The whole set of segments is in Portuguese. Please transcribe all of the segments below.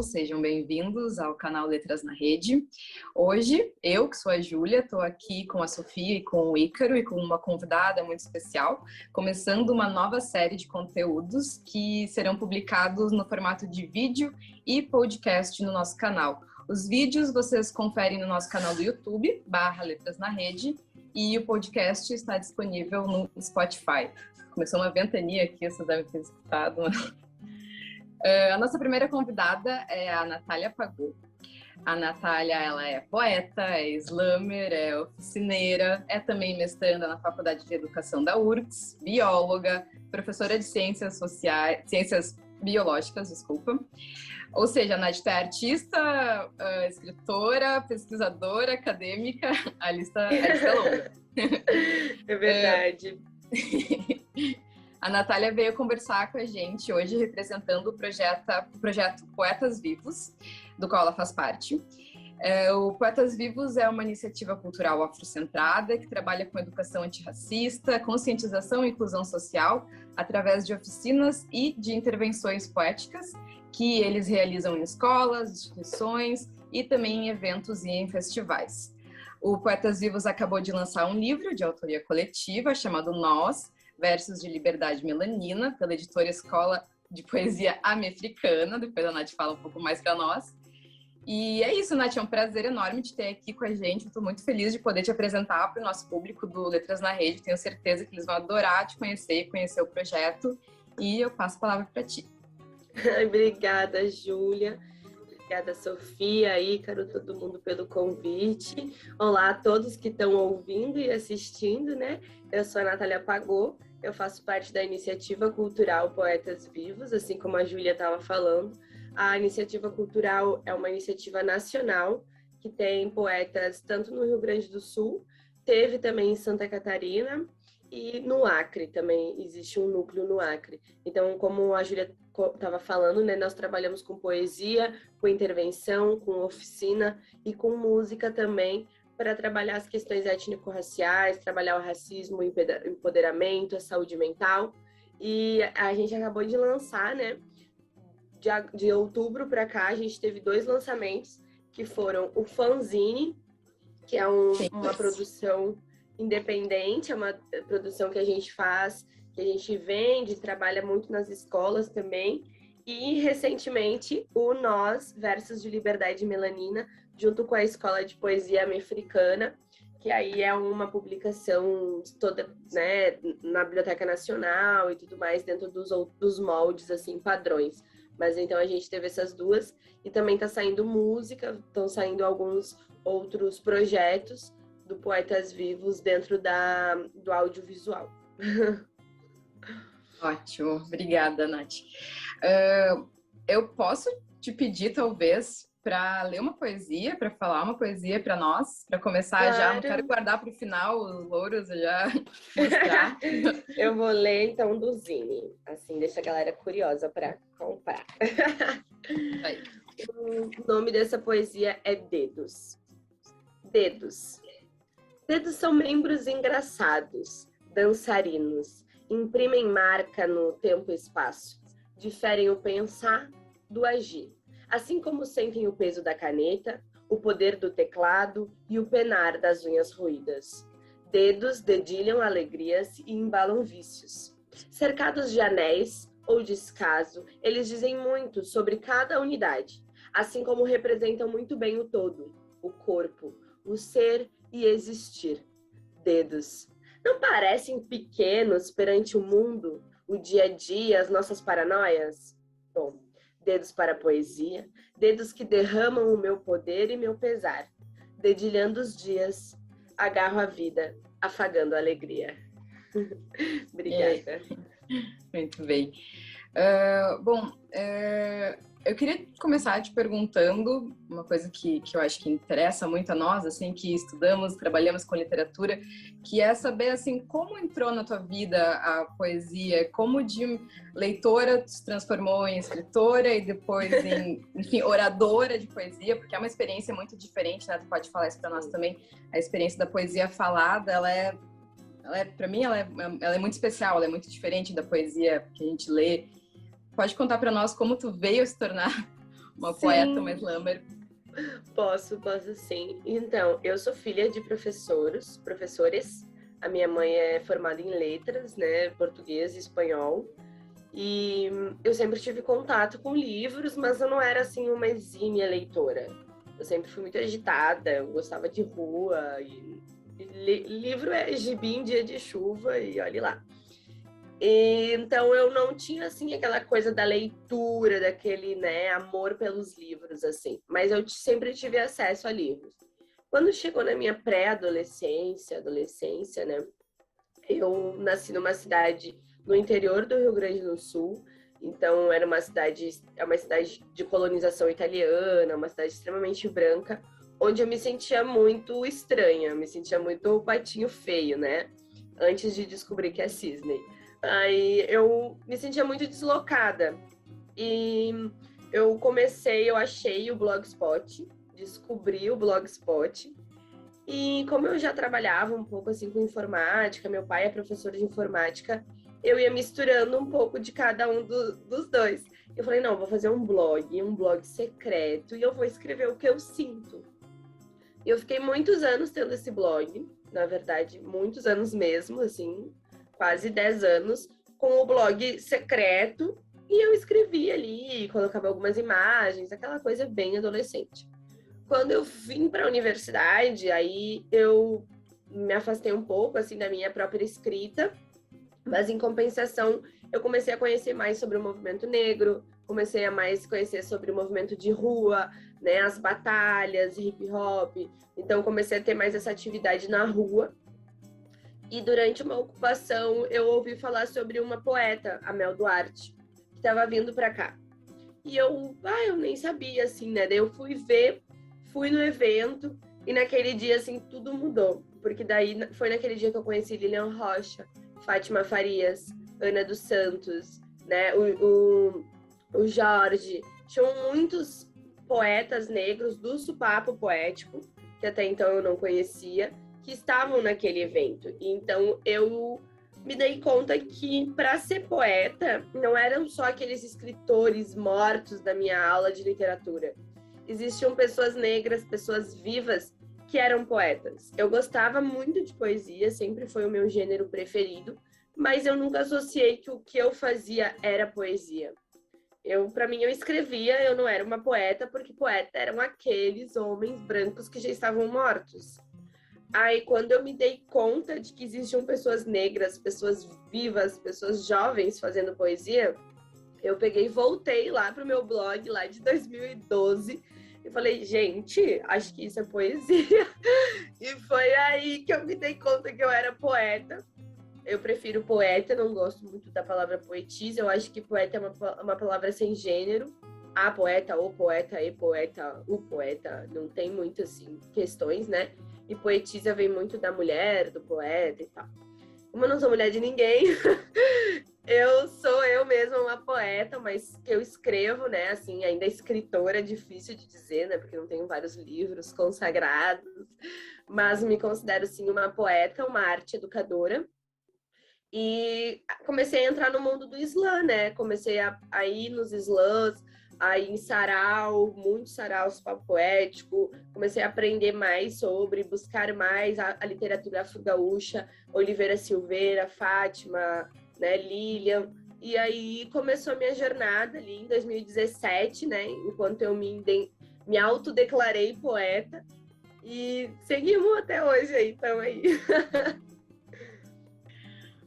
pessoal, sejam bem-vindos ao canal Letras na Rede. Hoje, eu, que sou a Júlia, estou aqui com a Sofia e com o Ícaro e com uma convidada muito especial, começando uma nova série de conteúdos que serão publicados no formato de vídeo e podcast no nosso canal. Os vídeos vocês conferem no nosso canal do YouTube, /Letras na Rede, e o podcast está disponível no Spotify. Começou uma ventania aqui, vocês devem ter escutado. A nossa primeira convidada é a Natália Pagô. A Natália, ela é poeta, é slammer, é oficineira, é também mestranda na Faculdade de Educação da URGS, bióloga, professora de ciências biológicas, desculpa. Ou seja, a Nath é artista, escritora, pesquisadora, acadêmica, a lista é longa. É verdade. A Natália veio conversar com a gente hoje representando o projeto Poetas Vivos, do qual ela faz parte. O Poetas Vivos é uma iniciativa cultural afrocentrada que trabalha com educação antirracista, conscientização e inclusão social através de oficinas e de intervenções poéticas que eles realizam em escolas, instituições e também em eventos e em festivais. O Poetas Vivos acabou de lançar um livro de autoria coletiva chamado Nós, Versos de Liberdade Melanina, pela editora Escola de Poesia Americana. Depois a Nath fala um pouco mais para nós. E é isso, Nath, é um prazer enorme te ter aqui com a gente. Estou muito feliz de poder te apresentar para o nosso público do Letras na Rede. Tenho certeza que eles vão adorar te conhecer e conhecer o projeto. E eu passo a palavra para ti. Obrigada, Júlia. Obrigada, Sofia, Ícaro, todo mundo pelo convite. Olá a todos que estão ouvindo e assistindo, né? Eu sou a Natália Pagô, eu faço parte da iniciativa cultural Poetas Vivos, assim como a Júlia estava falando. A iniciativa cultural é uma iniciativa nacional que tem poetas tanto no Rio Grande do Sul, teve também em Santa Catarina e no Acre também existe um núcleo no Acre. Então, como a Júlia estava falando, né, nós trabalhamos com poesia, com intervenção, com oficina e com música também, para trabalhar as questões étnico-raciais, trabalhar o racismo, o empoderamento, a saúde mental. E a gente acabou de lançar, né, de outubro para cá, a gente teve 2 lançamentos, que foram o Fanzine, que é uma produção independente, é uma produção que a gente faz, que a gente vende, trabalha muito nas escolas também. E, recentemente, o Nós, Versos de Liberdade Melanina, junto com a Escola de Poesia Americana, que aí é uma publicação toda, né, na Biblioteca Nacional e tudo mais, dentro dos moldes, assim, padrões. Mas então a gente teve essas 2, e também está saindo música, estão saindo alguns outros projetos do Poetas Vivos dentro do audiovisual. Ótimo, obrigada, Nath. Eu posso te pedir, talvez, para ler uma poesia, para falar uma poesia para nós, para começar claro. Já, não quero guardar para o final os louros, já mostrar. Eu vou ler, então, do Zine, assim, deixa a galera curiosa para comprar. Aí. O nome dessa poesia é Dedos. Dedos. Dedos são membros engraçados, dançarinos, imprimem marca no tempo e espaço, diferem o pensar do agir, assim como sentem o peso da caneta, o poder do teclado e o penar das unhas roídas. Dedos dedilham alegrias e embalam vícios. Cercados de anéis ou descaso, eles dizem muito sobre cada unidade, assim como representam muito bem o todo, o corpo, o ser e existir. Dedos. Não parecem pequenos perante o mundo, o dia a dia, as nossas paranoias? Bom, dedos para a poesia, dedos que derramam o meu poder e meu pesar. Dedilhando os dias, agarro a vida, afagando a alegria. Obrigada. Muito bem. Eu queria começar te perguntando uma coisa que eu acho que interessa muito a nós, assim, que estudamos, trabalhamos com literatura, que é saber, assim, como entrou na tua vida a poesia, como de leitora se transformou em escritora e depois em, enfim, oradora de poesia, porque é uma experiência muito diferente, né? Tu pode falar isso para nós também. A experiência da poesia falada, para mim, ela é muito especial, ela é muito diferente da poesia que a gente lê. Pode contar para nós como tu veio se tornar uma poeta, uma slammer. Posso sim. Então, eu sou filha de professores. A minha mãe é formada em letras, né, português e espanhol. E eu sempre tive contato com livros, mas eu não era, assim, uma exímia leitora. Eu sempre fui muito agitada, eu gostava de rua. Livro é gibi em dia de chuva e olhe lá. Então eu não tinha assim aquela coisa da leitura, daquele, né, amor pelos livros assim, mas eu sempre tive acesso a livros. Quando chegou na minha pré-adolescência, adolescência, né, eu nasci numa cidade no interior do Rio Grande do Sul, então era uma cidade de colonização italiana, uma cidade extremamente branca, onde eu me sentia muito estranha, me sentia muito patinho feio, né, antes de descobrir que é cisne. Aí eu me sentia muito deslocada. E eu achei o Blogspot, descobri o Blogspot. E como eu já trabalhava um pouco assim com informática, meu pai é professor de informática, eu ia misturando um pouco de cada um dos dois. Eu falei, não, vou fazer um blog secreto, e eu vou escrever o que eu sinto. E eu fiquei muitos anos tendo esse blog, na verdade, muitos anos mesmo, assim, quase 10 anos, com o blog secreto, e eu escrevia ali, colocava algumas imagens, aquela coisa bem adolescente. Quando eu vim para a universidade, aí eu me afastei um pouco, assim, da minha própria escrita, mas em compensação, eu comecei a conhecer mais sobre o movimento negro, comecei a mais conhecer sobre o movimento de rua, né, as batalhas, hip hop, então comecei a ter mais essa atividade na rua. E durante uma ocupação, eu ouvi falar sobre uma poeta, a Mel Duarte, que estava vindo para cá. E eu nem sabia, assim, né? Daí eu fui no evento, e naquele dia, assim, tudo mudou. Porque daí foi naquele dia que eu conheci Lilian Rocha, Fátima Farias, Ana dos Santos, né? O Jorge. Tinham muitos poetas negros do Supapo Poético, que até então eu não conhecia, que estavam naquele evento. Então eu me dei conta que para ser poeta não eram só aqueles escritores mortos da minha aula de literatura. Existiam pessoas negras, pessoas vivas que eram poetas. Eu gostava muito de poesia, sempre foi o meu gênero preferido, mas eu nunca associei que o que eu fazia era poesia. Para mim, eu escrevia, eu não era uma poeta, porque poeta eram aqueles homens brancos que já estavam mortos. Aí, quando eu me dei conta de que existiam pessoas negras, pessoas vivas, pessoas jovens fazendo poesia, eu peguei e voltei lá pro meu blog, lá de 2012, e falei, gente, acho que isso é poesia. E foi aí que eu me dei conta que eu era poeta. Eu prefiro poeta, não gosto muito da palavra poetisa, eu acho que poeta é uma palavra sem gênero. A poeta, o poeta, e poeta, o poeta, não tem muito, assim, questões, né? E poetisa vem muito da mulher, do poeta e tal. Como eu não sou mulher de ninguém, eu sou eu mesma uma poeta, mas que eu escrevo, né? Assim, ainda escritora, é difícil de dizer, né? Porque não tenho vários livros consagrados. Mas me considero, sim, uma poeta, uma arte educadora. E comecei a entrar no mundo do slam, né? Comecei a ir nos slams, aí em sarau, muitos saraus papo poético, comecei a aprender mais sobre, buscar mais a literatura afro-gaúcha, Oliveira Silveira, Fátima, né, Lilian, e aí começou a minha jornada ali em 2017, né, enquanto eu me autodeclarei poeta, e seguimos até hoje aí, então aí.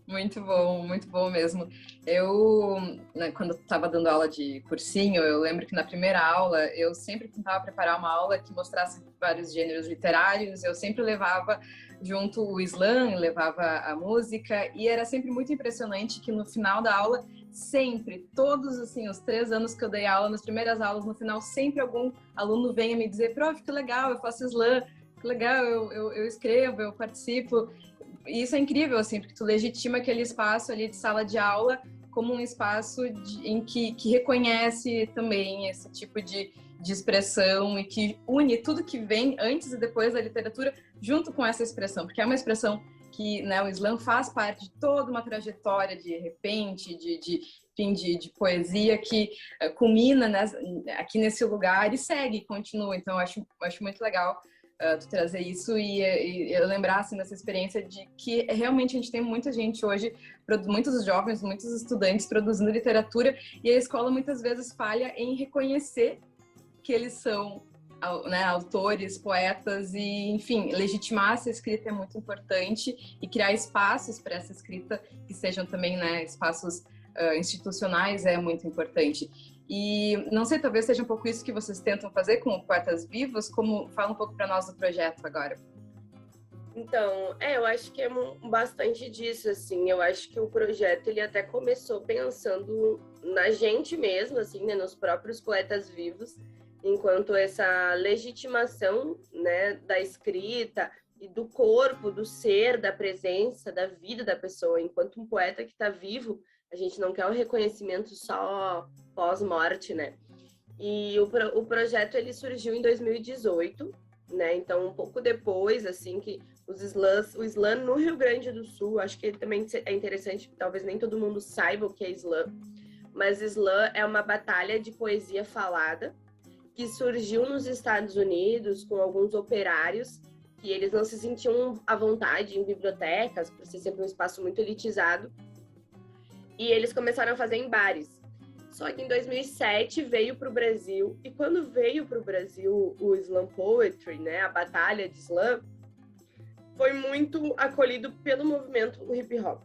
Muito bom mesmo. Eu, né, quando estava dando aula de cursinho, eu lembro que na primeira aula eu sempre tentava preparar uma aula que mostrasse vários gêneros literários. Eu sempre levava junto o slam, levava a música, e era sempre muito impressionante que no final da aula, sempre, todos assim, os 3 anos que eu dei aula, nas primeiras aulas, no final, sempre algum aluno venha me dizer, prof, que legal, eu faço slam, que legal, eu escrevo, eu participo. E isso é incrível, assim, porque tu legitima aquele espaço ali de sala de aula como um espaço em que reconhece também esse tipo de expressão e que une tudo que vem antes e depois da literatura junto com essa expressão, porque é uma expressão que, né, o slam faz parte de toda uma trajetória de repente, de poesia que culmina, né, aqui nesse lugar e segue, continua. Então, eu acho muito legal tu trazer isso e eu lembrar assim, dessa experiência de que realmente a gente tem muita gente hoje, muitos jovens, muitos estudantes produzindo literatura e a escola muitas vezes falha em reconhecer que eles são, né, autores, poetas e, enfim, legitimar essa escrita é muito importante e criar espaços para essa escrita que sejam também, né, espaços institucionais é muito importante. E não sei, talvez seja um pouco isso que vocês tentam fazer com o Poetas Vivos, como fala um pouco para nós do projeto agora. Então, eu acho que é bastante disso, assim, eu acho que o projeto, ele até começou pensando na gente mesmo, assim, né, nos próprios poetas vivos, enquanto essa legitimação, né, da escrita e do corpo, do ser, da presença, da vida da pessoa, enquanto um poeta que está vivo, a gente não quer o reconhecimento só pós-morte, né? E o projeto, ele surgiu em 2018, né? Então, um pouco depois, assim, que o slam no Rio Grande do Sul, acho que também é interessante, talvez nem todo mundo saiba o que é slam, mas slam é uma batalha de poesia falada que surgiu nos Estados Unidos com alguns operários que eles não se sentiam à vontade em bibliotecas, por ser sempre um espaço muito elitizado, e eles começaram a fazer em bares. Só que em 2007 veio para o Brasil, e quando veio para o Brasil o Slam Poetry, né, a batalha de slam, foi muito acolhido pelo movimento hip hop,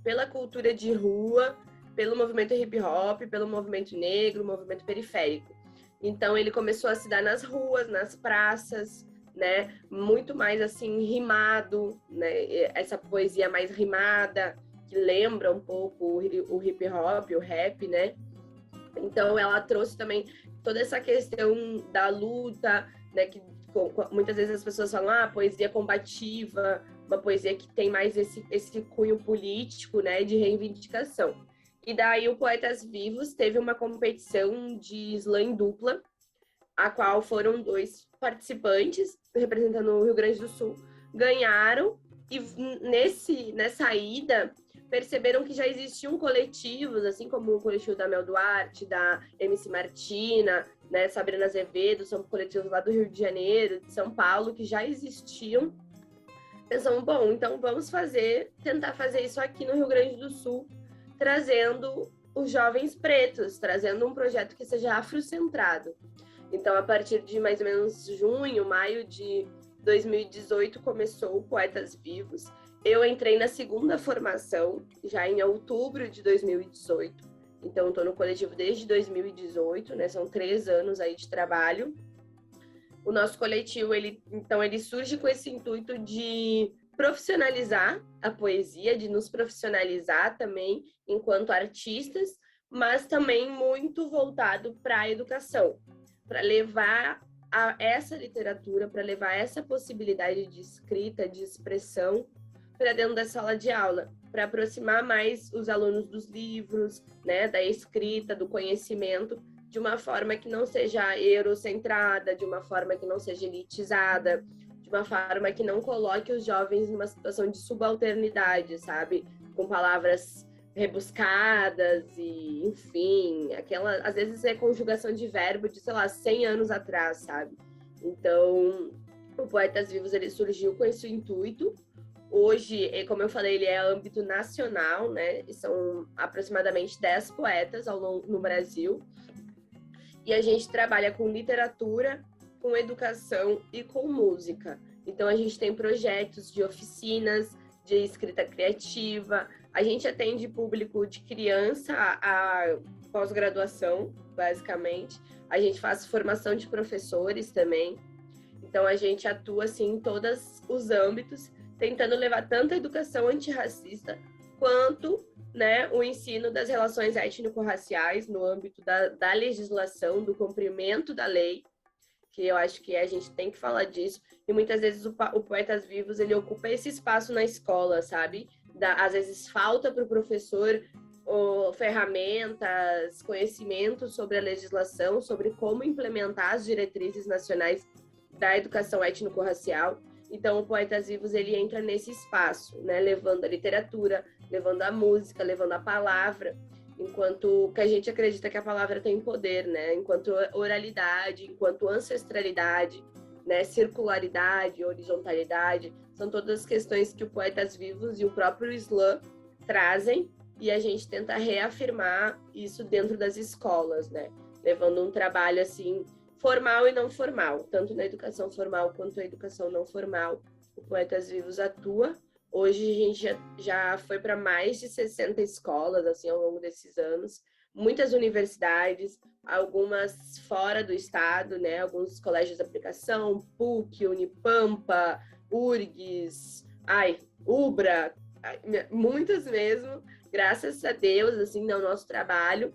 pela cultura de rua, pelo movimento hip hop, pelo movimento negro, movimento periférico. Então ele começou a se dar nas ruas, nas praças, né, muito mais assim rimado, né, essa poesia mais rimada, que lembra um pouco o hip hop, o rap, né? Então ela trouxe também toda essa questão da luta, né, que muitas vezes as pessoas falam, poesia combativa, uma poesia que tem mais esse cunho político, né, de reivindicação. E daí o Poetas Vivos teve uma competição de slam em dupla, a qual foram 2 participantes, representando o Rio Grande do Sul, ganharam, e nessa ida perceberam que já existiam coletivos, assim como o coletivo da Mel Duarte, da MC Martina, né, Sabrina Azevedo, são coletivos lá do Rio de Janeiro, de São Paulo, que já existiam. Pensamos, bom, então vamos tentar fazer isso aqui no Rio Grande do Sul, trazendo os jovens pretos, trazendo um projeto que seja afrocentrado. Então, a partir de mais ou menos junho, maio de 2018, começou o Poetas Vivos. Eu entrei na 2ª formação, já em outubro de 2018. Então, estou no coletivo desde 2018, né? São 3 anos aí de trabalho. O nosso coletivo, ele surge com esse intuito de profissionalizar a poesia, de nos profissionalizar também enquanto artistas, mas também muito voltado para a educação, para levar essa literatura, para levar essa possibilidade de escrita, de expressão para dentro da sala de aula, para aproximar mais os alunos dos livros, né, da escrita, do conhecimento, de uma forma que não seja eurocentrada, de uma forma que não seja elitizada, de uma forma que não coloque os jovens numa situação de subalternidade, sabe? Com palavras rebuscadas e, enfim, às vezes é conjugação de verbo de, sei lá, 100 anos atrás, sabe? Então, o Poetas Vivos, ele surgiu com esse intuito. Hoje, como eu falei, ele é âmbito nacional, né? E são aproximadamente 10 poetas no Brasil. E a gente trabalha com literatura, com educação e com música. Então, a gente tem projetos de oficinas, de escrita criativa. A gente atende público de criança a pós-graduação, basicamente. A gente faz formação de professores também. Então, a gente atua assim, em todos os âmbitos, tentando levar tanto a educação antirracista quanto, né, o ensino das relações étnico-raciais no âmbito da legislação, do cumprimento da lei, que eu acho que a gente tem que falar disso. E muitas vezes o Poetas Vivos, ele ocupa esse espaço na escola, sabe? Às vezes falta para o professor ferramentas, conhecimentos sobre a legislação, sobre como implementar as diretrizes nacionais da educação étnico-racial. Então, o Poetas Vivos, ele entra nesse espaço, né? Levando a literatura, levando a música, levando a palavra, enquanto que a gente acredita que a palavra tem poder, né? Enquanto oralidade, enquanto ancestralidade, né? Circularidade, horizontalidade, são todas questões que o Poetas Vivos e o próprio Islã trazem, e a gente tenta reafirmar isso dentro das escolas, né? Levando um trabalho, assim, formal e não formal, tanto na educação formal quanto na educação não formal. O Poetas Vivos atua. Hoje a gente já foi para mais de 60 escolas, assim, ao longo desses anos. Muitas universidades, algumas fora do estado, né? Alguns colégios de aplicação, PUC, Unipampa, URGS, UBRA, muitas mesmo, graças a Deus, assim, no nosso trabalho.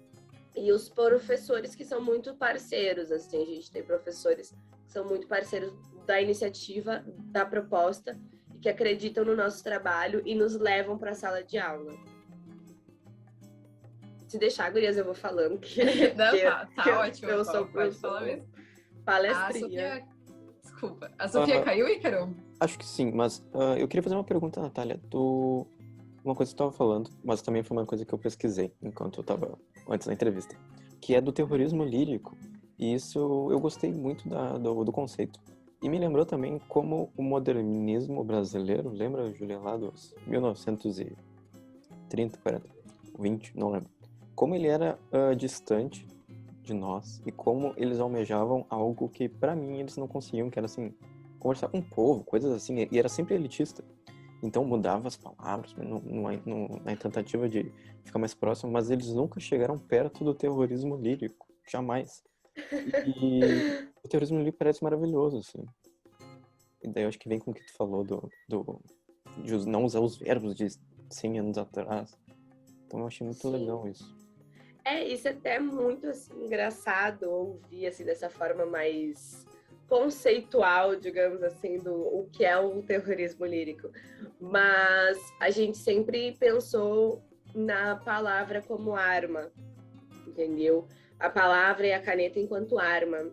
E os professores que são muito parceiros, assim, a gente tem professores que são muito parceiros da iniciativa, da proposta, e que acreditam no nosso trabalho e nos levam para a sala de aula. Se deixar, gurias, eu vou falando que, Não, tá ótimo. Eu sou palestrinha. Desculpa. A Sofia caiu, Ícaro? Acho que sim, mas eu queria fazer uma pergunta, Natália. Uma coisa que tu estava falando, mas também foi uma coisa que eu pesquisei enquanto eu estava antes da entrevista, que é do terrorismo lírico. E isso eu gostei muito do conceito. E me lembrou também como o modernismo brasileiro, lembra, Julia, lá dos 1930, 40, 20, não lembro. Como ele era distante de nós e como eles almejavam algo que, para mim, eles não conseguiam, que era, assim, conversar com o povo, coisas assim, e era sempre elitista. Então mudava as palavras na tentativa de ficar mais próximo, mas eles nunca chegaram perto do terrorismo lírico, jamais. E o terrorismo lírico parece maravilhoso, assim. E daí eu acho que vem com o que tu falou de não usar os verbos de 100 anos atrás. Então eu achei muito legal isso. Isso é até muito, assim, engraçado ouvir, assim, dessa forma mais conceitual, digamos assim, do o que é o terrorismo lírico. Mas a gente sempre pensou na palavra como arma, entendeu? A palavra e a caneta enquanto arma.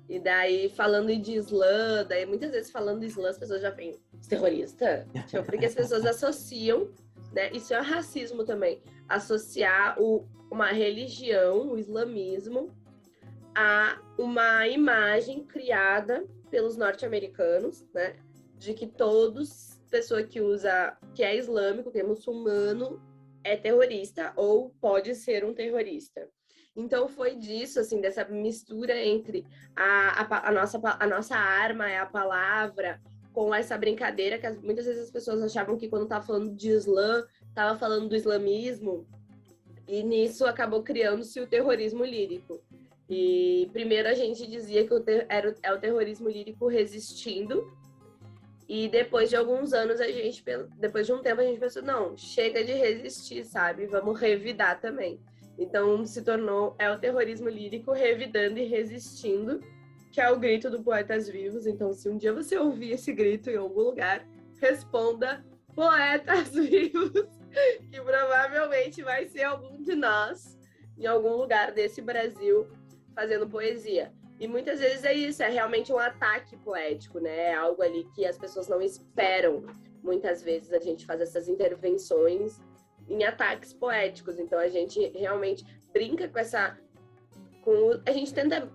E daí, falando de Islã, daí muitas vezes falando de Islã, as pessoas já pensam, terrorista? Porque as pessoas associam, né? Isso é racismo também, associar uma religião, o islamismo, a uma imagem criada pelos norte-americanos, né? De que pessoa que é islâmico, que é muçulmano, é terrorista ou pode ser um terrorista. Então foi disso, assim, dessa mistura entre a nossa arma, é a palavra, com essa brincadeira que muitas vezes as pessoas achavam que quando estava falando de Islã, estava falando do islamismo, e nisso acabou criando-se o terrorismo lírico. E primeiro a gente dizia que é o terrorismo lírico resistindo, e depois de alguns anos, depois de um tempo, a gente pensou, não, chega de resistir, sabe? Vamos revidar também. Então se tornou, o terrorismo lírico revidando e resistindo, que é o grito do Poetas Vivos. Então, se um dia você ouvir esse grito em algum lugar, responda Poetas Vivos, que provavelmente vai ser algum de nós, em algum lugar desse Brasil, fazendo poesia. E muitas vezes é isso, é realmente um ataque poético, né? É algo ali que as pessoas não esperam. Muitas vezes a gente faz essas intervenções em ataques poéticos. Então a gente realmente brinca a gente tenta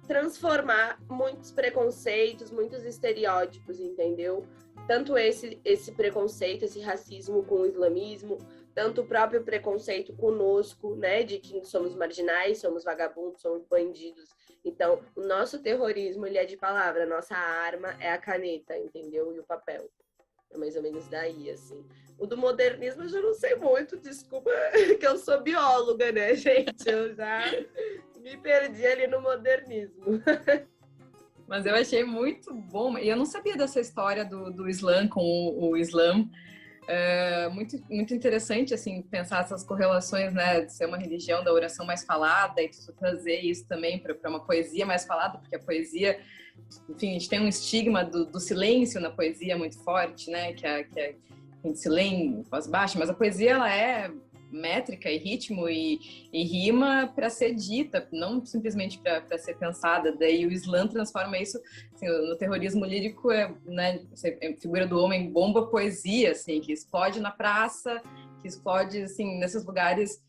transformar muitos preconceitos, muitos estereótipos, entendeu? Tanto esse preconceito, esse racismo com o islamismo, tanto o próprio preconceito conosco, né, de que somos marginais, somos vagabundos, somos bandidos. Então, o nosso terrorismo, ele é de palavra, a nossa arma é a caneta, entendeu? E o papel. É mais ou menos daí, assim. O do modernismo eu já não sei muito, desculpa, que eu sou bióloga, né, gente? Eu já me perdi ali no modernismo. Mas eu achei muito bom, e eu não sabia dessa história do Islã com o Islã. Muito, muito interessante, assim, pensar essas correlações, né, de ser uma religião da oração mais falada e trazer isso também para uma poesia mais falada, porque a poesia, enfim, a gente tem um estigma do silêncio na poesia muito forte, né, que a gente se lê em voz baixa, mas a poesia, ela é métrica e ritmo e rima para ser dita, não simplesmente para ser pensada. Daí o slam transforma isso, assim, no terrorismo lírico, né, a figura do homem bomba poesia, assim, que explode na praça, que explode assim, nesses lugares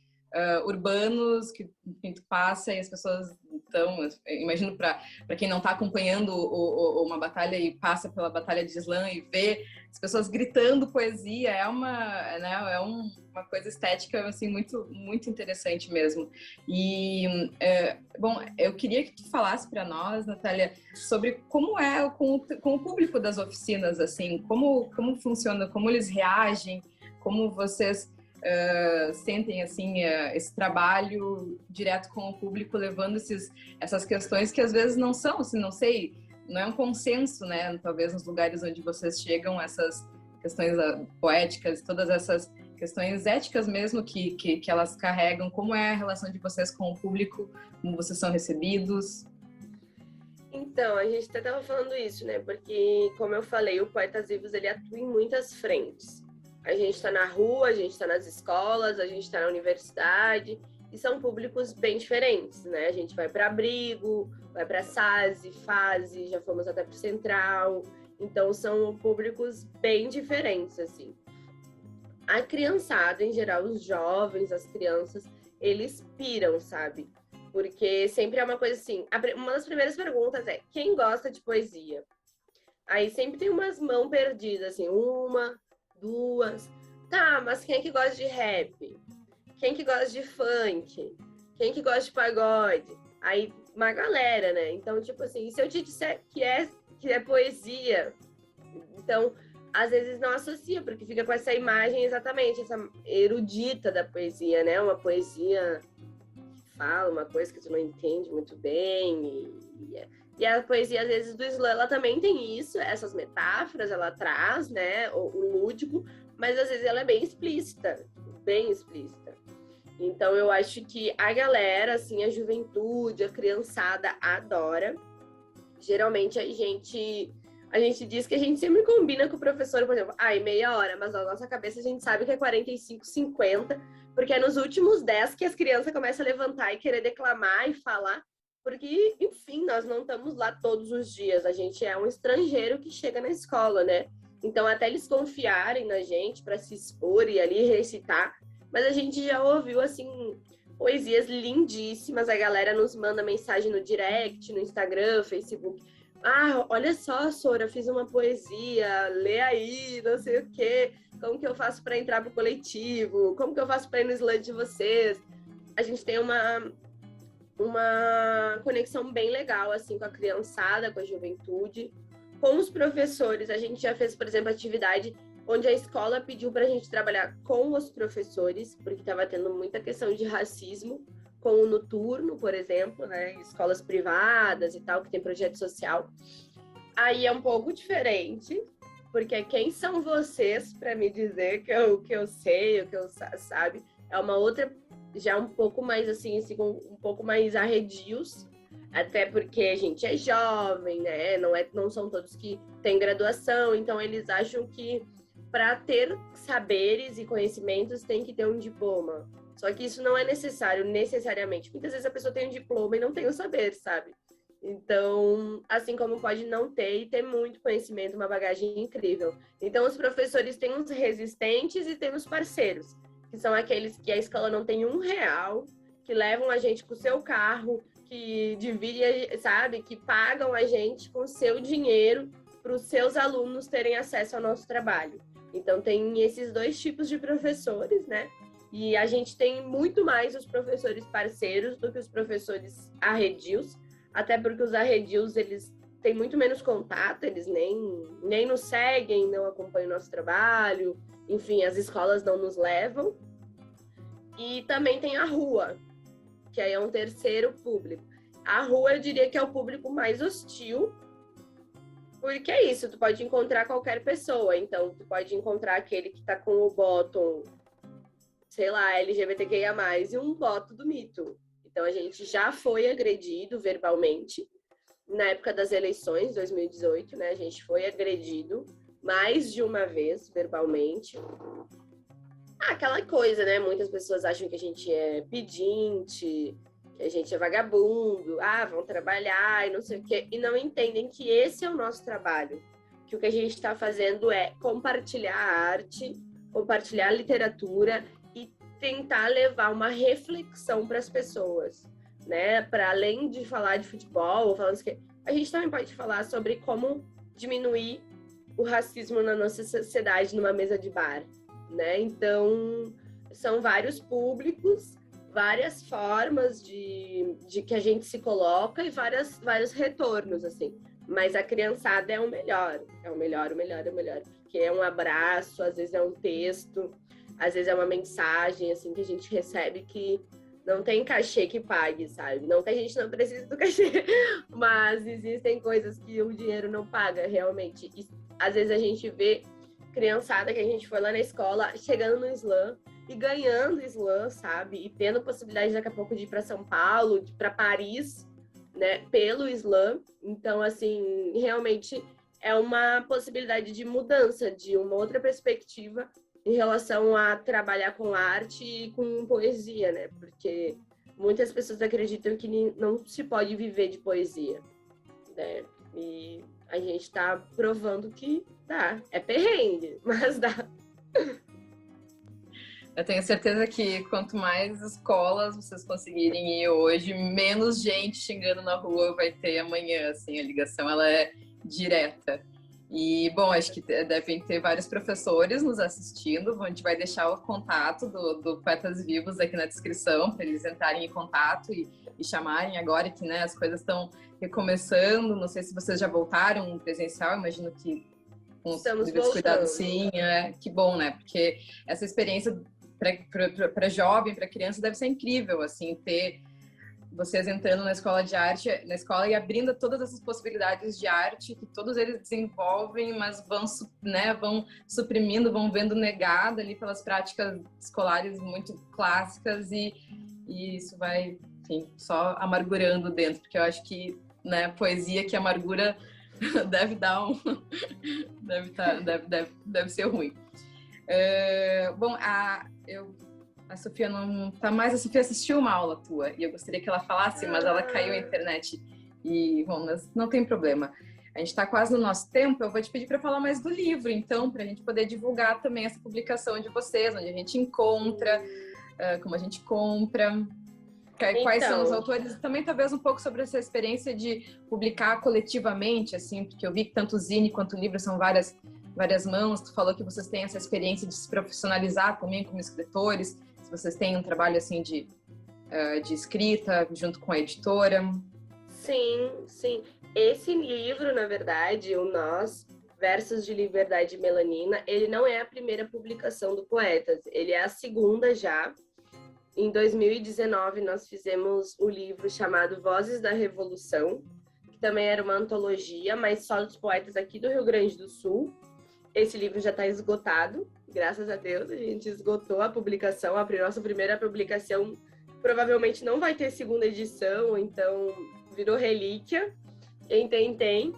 urbanos que tu passa e as pessoas estão, imagino para quem não está acompanhando uma batalha e passa pela batalha de slam e vê as pessoas gritando poesia, uma coisa estética assim muito muito interessante mesmo. E bom, eu queria que tu falasse para nós, Natália, sobre como é com o público das oficinas, assim, como funciona, como eles reagem, como vocês sentem assim esse trabalho direto com o público, levando essas questões que às vezes não são, assim, não sei, não é um consenso, né? Talvez nos lugares onde vocês chegam, essas questões poéticas, todas essas questões éticas mesmo que elas carregam. Como é a relação de vocês com o público? Como vocês são recebidos? Então, a gente até estava falando isso, né? Porque, como eu falei, o Poetas Vivos, ele atua em muitas frentes. A gente está na rua, a gente está nas escolas, a gente está na universidade, e são públicos bem diferentes, né? A gente vai para abrigo, vai para SASE, FASE, já fomos até para o Central, então são públicos bem diferentes, assim. A criançada, em geral, os jovens, as crianças, eles piram, sabe? Porque sempre é uma coisa assim, uma das primeiras perguntas é, quem gosta de poesia? Aí sempre tem umas mãos perdidas, assim, uma, duas. Tá, mas quem é que gosta de rap? Quem que gosta de funk? Quem que gosta de pagode? Aí, uma galera, né? Então, tipo assim, se eu te disser que é poesia, então, às vezes não associa, porque fica com essa imagem exatamente, essa erudita da poesia, né? Uma poesia que fala uma coisa que tu não entende muito bem. E a poesia, às vezes, do slam, ela também tem isso, essas metáforas, ela traz, né, o lúdico, mas às vezes ela é bem explícita, bem explícita. Então, eu acho que a galera, assim, a juventude, a criançada adora. Geralmente, a gente diz que a gente sempre combina com o professor, por exemplo, meia hora, mas na nossa cabeça a gente sabe que é 45, 50, porque é nos últimos 10 que as crianças começam a levantar e querer declamar e falar. Porque, enfim, nós não estamos lá todos os dias. A gente é um estrangeiro que chega na escola, né? Então, até eles confiarem na gente para se expor e ali recitar. Mas a gente já ouviu, assim, poesias lindíssimas. A galera nos manda mensagem no direct, no Instagram, Facebook. Olha só, Sora, fiz uma poesia, lê aí, não sei o quê. Como que eu faço para entrar pro coletivo? Como que eu faço para ir no slam de vocês? A gente tem uma conexão bem legal, assim, com a criançada, com a juventude. Com os professores, a gente já fez, por exemplo, atividade onde a escola pediu para a gente trabalhar com os professores, porque estava tendo muita questão de racismo, com o noturno, por exemplo, né? Escolas privadas e tal, que tem projeto social. Aí é um pouco diferente, porque quem são vocês para me dizer o que eu sei, o que eu sabe? É uma outra, já um pouco mais assim, um pouco mais arredios, até porque a gente é jovem, né? Não são todos que têm graduação, então eles acham que para ter saberes e conhecimentos tem que ter um diploma. Só que isso não é necessário necessariamente. Muitas vezes a pessoa tem um diploma e não tem o saber, sabe? Então, assim como pode não ter e ter muito conhecimento, uma bagagem incrível. Então, os professores têm os resistentes e tem os parceiros, que são aqueles que a escola não tem R$1, que levam a gente com o seu carro, que dividem, sabe? Que pagam a gente com o seu dinheiro para os seus alunos terem acesso ao nosso trabalho. Então, tem esses dois tipos de professores, né? E a gente tem muito mais os professores parceiros do que os professores arredios, até porque os arredios, eles têm muito menos contato, eles nem nos seguem, não acompanham o nosso trabalho, enfim, as escolas não nos levam. E também tem a rua, que aí é um terceiro público. A rua, eu diria que é o público mais hostil, porque é isso, tu pode encontrar qualquer pessoa, então tu pode encontrar aquele que tá com o bottom, sei lá, LGBTQIA+, e um voto do mito. Então, a gente já foi agredido verbalmente. Na época das eleições, 2018, né? A gente foi agredido mais de uma vez verbalmente. Aquela coisa, né? Muitas pessoas acham que a gente é pedinte, que a gente é vagabundo, vão trabalhar e não sei o quê, e não entendem que esse é o nosso trabalho. Que o que a gente está fazendo é compartilhar a arte, compartilhar a literatura e tentar levar uma reflexão para as pessoas, né? Para além de falar de futebol, ou falando que a gente também pode falar sobre como diminuir o racismo na nossa sociedade numa mesa de bar, né? Então, são vários públicos, várias formas de que a gente se coloca e vários retornos, assim. Mas a criançada é o melhor, o melhor. Porque é um abraço, às vezes é um texto, às vezes é uma mensagem, assim, que a gente recebe que não tem cachê que pague, sabe? Não que a gente não precise do cachê, mas existem coisas que o dinheiro não paga, realmente. E, às vezes a gente vê criançada que a gente foi lá na escola chegando no slam e ganhando slam, sabe? E tendo possibilidade daqui a pouco de ir para São Paulo, de ir para Paris, né? Pelo slam. Então, assim, realmente é uma possibilidade de mudança, de uma outra perspectiva em relação a trabalhar com arte e com poesia, né? Porque muitas pessoas acreditam que não se pode viver de poesia, né? E a gente está provando que dá. É perrengue, mas dá. Eu tenho certeza que quanto mais escolas vocês conseguirem ir hoje, menos gente xingando na rua vai ter amanhã, assim, a ligação ela é direta. E, bom, acho que devem ter vários professores nos assistindo, a gente vai deixar o contato do Poetas Vivos aqui na descrição, para eles entrarem em contato e chamarem agora que, né, as coisas estão recomeçando, não sei se vocês já voltaram presencial, imagino que com os devidos cuidados, sim, que bom, né, porque essa experiência para jovem, para criança, deve ser incrível, assim, ter vocês entrando na escola de arte, na escola e abrindo todas essas possibilidades de arte que todos eles desenvolvem, mas vão suprimindo, vão vendo negada ali pelas práticas escolares muito clássicas e isso vai, enfim, só amargurando dentro, porque eu acho que, né, poesia que amargura deve dar deve ser ruim. Bom, a Sofia não tá mais. A Sofia assistiu uma aula tua e eu gostaria que ela falasse, mas ela caiu a internet. E, bom, mas não tem problema. A gente está quase no nosso tempo. Eu vou te pedir para falar mais do livro, então, para a gente poder divulgar também essa publicação de vocês, onde a gente encontra, como a gente compra, quais são os autores. Também, talvez, um pouco sobre essa experiência de publicar coletivamente, assim, porque eu vi que tanto o Zine quanto o livro são várias mãos. Tu falou que vocês têm essa experiência de se profissionalizar também como escritores, se vocês têm um trabalho assim de escrita junto com a editora. Sim. Esse livro, na verdade, o Nós, Versos de Liberdade Melanina, ele não é a primeira publicação do Poetas, ele é a segunda já. Em 2019, nós fizemos o livro chamado Vozes da Revolução, que também era uma antologia, mas só dos poetas aqui do Rio Grande do Sul. Esse livro já está esgotado, graças a Deus, a gente esgotou a publicação, a nossa primeira publicação provavelmente não vai ter segunda edição, então virou relíquia, quem tem.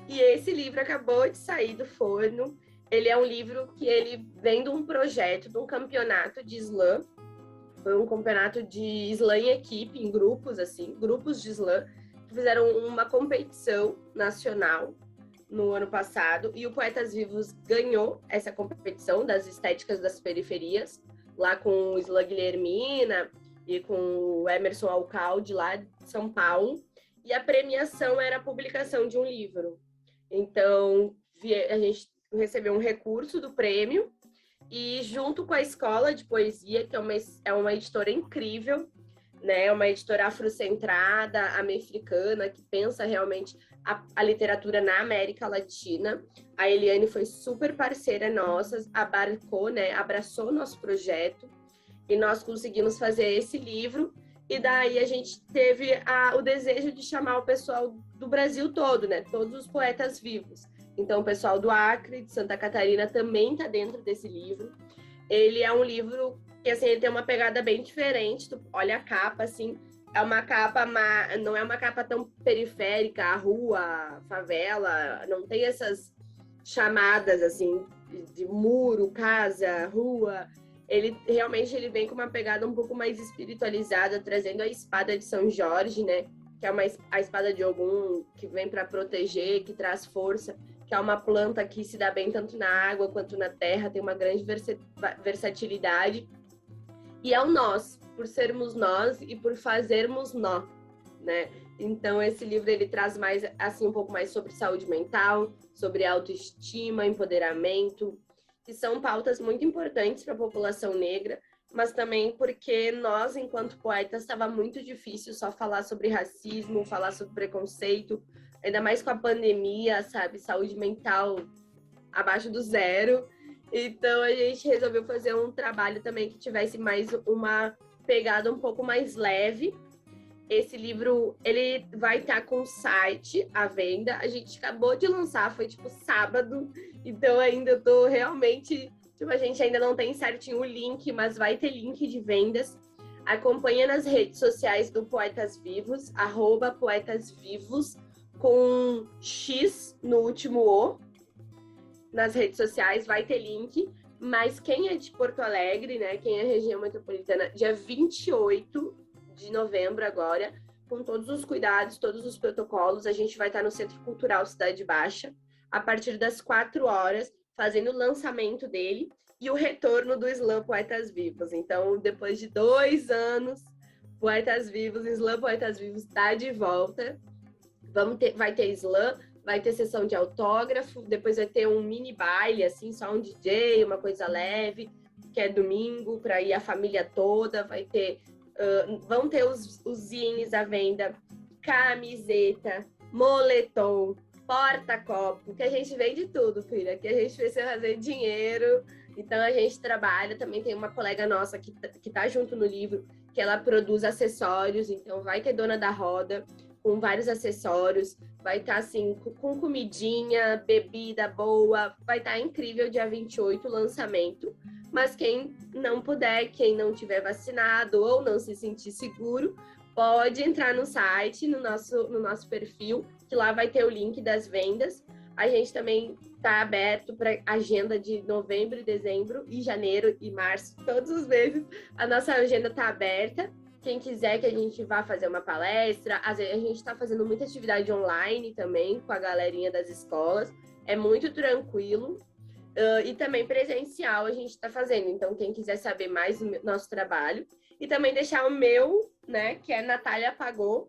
E esse livro acabou de sair do forno, ele é um livro que ele vem de um projeto, de um campeonato de slam, foi um campeonato de slam em equipe, em grupos, assim, grupos de slam, que fizeram uma competição nacional no ano passado, e o Poetas Vivos ganhou essa competição das estéticas das periferias, lá com o Isla Guilhermina e com o Emerson Alcalde, lá de São Paulo, e a premiação era a publicação de um livro. Então, a gente recebeu um recurso do prêmio, e junto com a Escola de Poesia, que é uma editora incrível, né? Uma editora afrocentrada, americana, que pensa realmente a literatura na América Latina. A Eliane foi super parceira nossa, abarcou, né? Abraçou o nosso projeto e nós conseguimos fazer esse livro. E daí a gente teve o desejo de chamar o pessoal do Brasil todo, né? Todos os poetas vivos. Então, o pessoal do Acre, de Santa Catarina, também está dentro desse livro. Ele é um livro que, assim, ele tem uma pegada bem diferente. Tu olha a capa, assim, é uma capa, não é uma capa tão periférica, a rua, a favela, não tem essas chamadas, assim, de muro, casa, rua. ele realmente vem com uma pegada um pouco mais espiritualizada, trazendo a espada de São Jorge, né? Que é a espada de Ogum, que vem para proteger, que traz força, que é uma planta que se dá bem tanto na água quanto na terra, tem uma grande versatilidade. E é o nós, por sermos nós e por fazermos nó, né? Então, esse livro, ele traz mais, assim, um pouco mais sobre saúde mental, sobre autoestima, empoderamento, que são pautas muito importantes para a população negra, mas também porque nós, enquanto poetas, estava muito difícil só falar sobre racismo, falar sobre preconceito, ainda mais com a pandemia, sabe? Saúde mental abaixo do zero. Então, a gente resolveu fazer um trabalho também que tivesse mais uma pegada um pouco mais leve. Esse livro, ele vai estar com o site à venda. A gente acabou de lançar, foi tipo sábado. Então, ainda eu tô realmente... Tipo, a gente ainda não tem certinho o link, mas vai ter link de vendas. Acompanha nas redes sociais do Poetas Vivos, @poetasvivos, com X no último O. Nas redes sociais vai ter link. Mas quem é de Porto Alegre, né? Quem é região metropolitana, dia 28 de novembro agora, com todos os cuidados, todos os protocolos, a gente vai estar no Centro Cultural Cidade Baixa, a partir das 4 horas, fazendo o lançamento dele e o retorno do Slam Poetas Vivos. Então, depois de 2 anos, Poetas Vivos, Slam Poetas Vivos está de volta. Vai ter slam, vai ter sessão de autógrafo, depois vai ter um mini baile, assim, só um DJ, uma coisa leve, que é domingo, para ir a família toda, vai ter... vão ter os zines à venda, camiseta, moletom, porta-copo, que a gente vende tudo, filha, que a gente precisa fazer dinheiro, então a gente trabalha, também tem uma colega nossa que tá junto no livro, que ela produz acessórios, então vai ter dona da roda, com vários acessórios, vai estar assim, com comidinha, bebida boa, vai estar incrível dia 28 o lançamento. Mas quem não puder, quem não tiver vacinado ou não se sentir seguro, pode entrar no site, no nosso perfil, que lá vai ter o link das vendas. A gente também está aberto para agenda de novembro, dezembro e janeiro e março, todos os meses. A nossa agenda está aberta. Quem quiser que a gente vá fazer uma palestra, a gente está fazendo muita atividade online também com a galerinha das escolas. É muito tranquilo. E também presencial a gente está fazendo. Então, quem quiser saber mais do nosso trabalho. E também deixar o meu, né, que é Natália Pagô,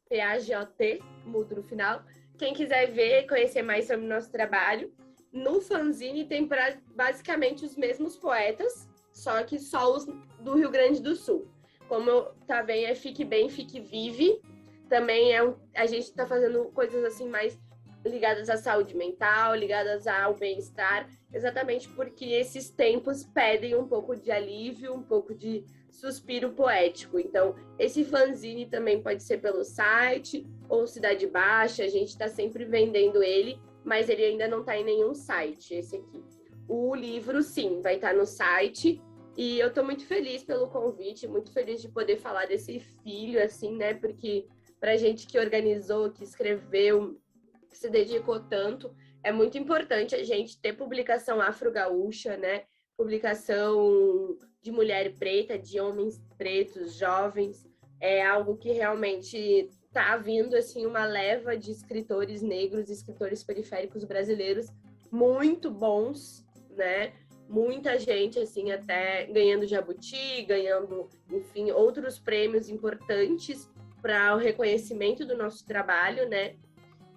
P-A-G-O-T, mudo no final. Quem quiser ver e conhecer mais sobre o nosso trabalho, no fanzine tem basicamente os mesmos poetas, só que só os do Rio Grande do Sul. Como também é Fique Bem, Fique Vive, também a gente está fazendo coisas assim mais ligadas à saúde mental, ligadas ao bem-estar, exatamente porque esses tempos pedem um pouco de alívio, um pouco de suspiro poético. Então, esse fanzine também pode ser pelo site ou Cidade Baixa, a gente está sempre vendendo ele, mas ele ainda não está em nenhum site, esse aqui. O livro, sim, vai estar no site, e eu estou muito feliz pelo convite, muito feliz de poder falar desse filho, assim, né, porque pra gente que organizou, que escreveu, que se dedicou tanto, é muito importante a gente ter publicação afro-gaúcha, né, publicação de mulher preta, de homens pretos, jovens, é algo que realmente está vindo, assim, uma leva de escritores negros, escritores periféricos brasileiros muito bons, né, muita gente, assim, até ganhando jabuti, ganhando, enfim, outros prêmios importantes para o reconhecimento do nosso trabalho, né,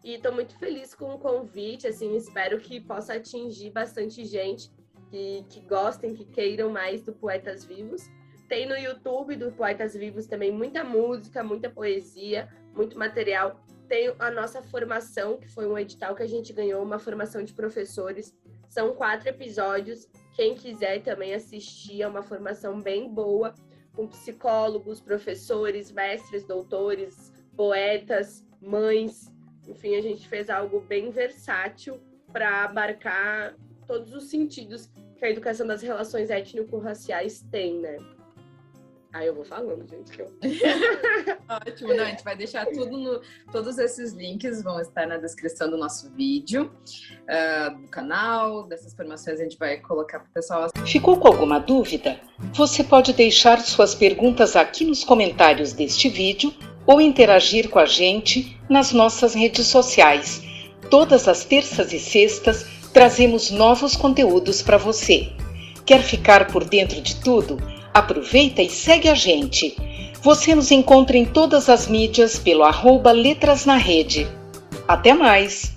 e estou muito feliz com o convite, assim, espero que possa atingir bastante gente que gostem, que queiram mais do Poetas Vivos. Tem no YouTube do Poetas Vivos também muita música, muita poesia, muito material. Tem a nossa formação, que foi um edital que a gente ganhou, uma formação de professores. São 4 episódios. Quem quiser também assistir, é uma formação bem boa, com psicólogos, professores, mestres, doutores, poetas, mães. Enfim, a gente fez algo bem versátil para abarcar todos os sentidos que a educação das relações étnico-raciais tem, né? Aí eu vou falando, gente. Ótimo, não, a gente vai deixar todos esses links vão estar na descrição do nosso vídeo, do canal, dessas informações a gente vai colocar para o pessoal. Ficou com alguma dúvida? Você pode deixar suas perguntas aqui nos comentários deste vídeo ou interagir com a gente nas nossas redes sociais. Todas as terças e sextas trazemos novos conteúdos para você. Quer ficar por dentro de tudo? Aproveita e segue a gente. Você nos encontra em todas as mídias pelo @letrasnarede. Até mais!